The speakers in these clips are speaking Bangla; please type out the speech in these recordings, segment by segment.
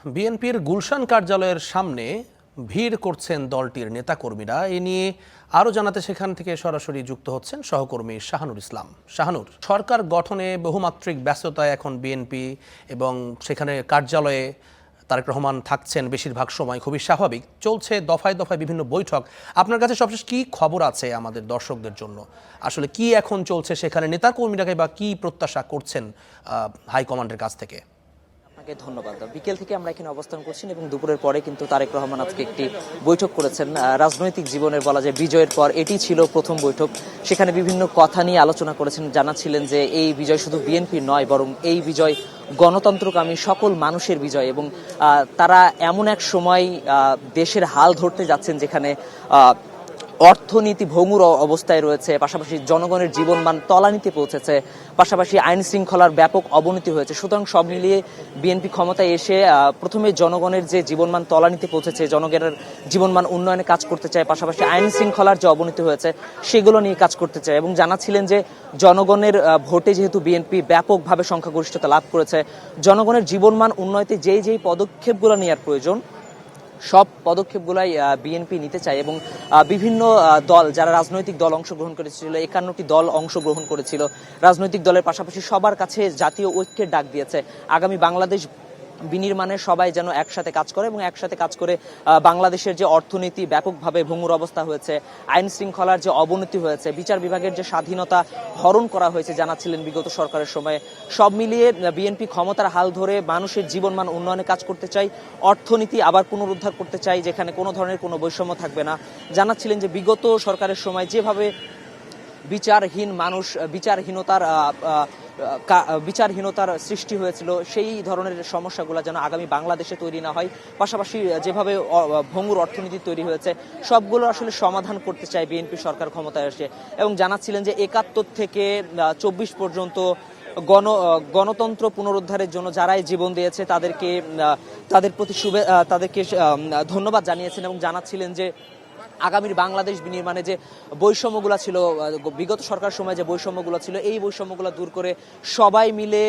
বিএনপির গুলশান কার্যালয়ের সামনে ভিড় করছেন দলটির নেতাকর্মীরা। এ নিয়ে আরও জানাতে সেখান থেকে সরাসরি যুক্ত হচ্ছেন সহকর্মী শাহানুর ইসলাম। শাহানুর, সরকার গঠনে বহুমাত্রিক ব্যস্ততায় এখন বিএনপি এবং সেখানে কার্যালয়ে তারেক রহমান থাকছেন বেশিরভাগ সময়, খুবই স্বাভাবিক। চলছে দফায় দফায় বিভিন্ন বৈঠক। আপনার কাছে সবশেষ কী খবর আছে আমাদের দর্শকদের জন্য? আসলে কি এখন চলছে সেখানে, নেতাকর্মীরাকে বা কী প্রত্যাশা করছেন হাইকমান্ডের কাছ থেকে? ধন্যবাদ। বিকেল থেকে আমরা এখানে অবস্থান করছি এবং দুপুরের পরে কিন্তু তারেক রহমান আজকে একটি বৈঠক করেছেন। রাজনৈতিক জীবনের বলা যায় বিজয়ের পর এটি ছিল প্রথম বৈঠক। সেখানে বিভিন্ন কথা নিয়ে আলোচনা করেছেন, জানাচ্ছিলেন যে এই বিজয় শুধু বিএনপির নয়, বরং এই বিজয় গণতন্ত্রকামী সকল মানুষের বিজয়। এবং তারা এমন এক সময় দেশের হাল ধরতে যাচ্ছেন যেখানে অর্থনীতি ভঙ্গুর অবস্থায় রয়েছে, পাশাপাশি জনগণের জীবনমান তলানিতে পৌঁছেছে, পাশাপাশি আইন শৃঙ্খলার ব্যাপক অবনতি হয়েছে। সুতরাং সব মিলিয়ে বিএনপি ক্ষমতায় এসে প্রথমে জনগণের যে জীবনমান তলানিতে পৌঁছেছে, জনগণের জীবনমান উন্নয়নে কাজ করতে চায়, পাশাপাশি আইন শৃঙ্খলার যে অবনতি হয়েছে সেগুলো নিয়ে কাজ করতে চায়। এবং জানাচ্ছিলেন যে জনগণের ভোটে যেহেতু বিএনপি ব্যাপকভাবে সংখ্যাগরিষ্ঠতা লাভ করেছে, জনগণের জীবনমান উন্নয়তে যেই পদক্ষেপগুলো নেওয়ার প্রয়োজন সব পদক্ষেপগুলাই বিএনপি নিতে চায়। এবং বিভিন্ন দল, যারা রাজনৈতিক দল অংশগ্রহণ করেছিল, 51টি দল অংশগ্রহণ করেছিল, রাজনৈতিক দলের পাশাপাশি সবার কাছে জাতীয় ঐক্যের ডাক দিয়েছে। আগামী বাংলাদেশ বিনির্মাণে সবাই যেন একসাথে কাজ করে এবং একসাথে কাজ করে বাংলাদেশের যে অর্থনীতি ব্যাপকভাবে ভঙ্গুর অবস্থা হয়েছে, আইন শৃঙ্খলার যে অবনতি হয়েছে, বিচার বিভাগের যে স্বাধীনতা হরণ করা হয়েছে জানাচ্ছিলেন বিগত সরকারের সময়ে, সব মিলিয়ে বিএনপি ক্ষমতার হাল ধরে মানুষের জীবনমান উন্নয়নে কাজ করতে চাই, অর্থনীতি আবার পুনরুদ্ধার করতে চাই, যেখানে কোনো ধরনের কোনো বৈষম্য থাকবে না। জানাচ্ছিলেন যে বিগত সরকারের সময় যেভাবে বিচারহীনতার সৃষ্টি হয়েছিল, সেই ধরনের সমস্যাগুলো যেন আগামী বাংলাদেশে তৈরি না হয়, পাশাপাশি যেভাবে ভঙ্গুর অর্থনীতি তৈরি হয়েছে সবগুলো আসলে সমাধান করতে চায় বিএনপি সরকার ক্ষমতায় আসে। এবং জানাচ্ছিলেন যে 71 থেকে 24 পর্যন্ত গণতন্ত্র পুনরুদ্ধারের জন্য যারাই জীবন দিয়েছে তাদের প্রতি তাদেরকে ধন্যবাদ জানিয়েছেন। এবং জানাচ্ছিলেন যে আগামীর বাংলাদেশ বিনির্মাণে যে বৈষম্যগুলো ছিল, বিগত সরকার সময় যে বৈষম্যগুলো ছিল, এই বৈষম্যগুলো দূর করে সবাই মিলে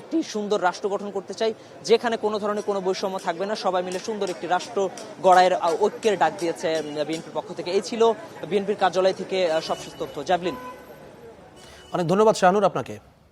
একটি সুন্দর রাষ্ট্র গঠন করতে চাই, যেখানে কোনো ধরনের কোনো বৈষম্য থাকবে না, সবাই মিলে সুন্দর একটি রাষ্ট্র গড়াইয়ের ঐক্যের ডাক দিয়েছে বিএনপির পক্ষ থেকে। এই ছিল বিএনপির কার্যালয় থেকে সবশেষ তথ্য। জাভলিন। অনেক ধন্যবাদ শাহানুর আপনাকে।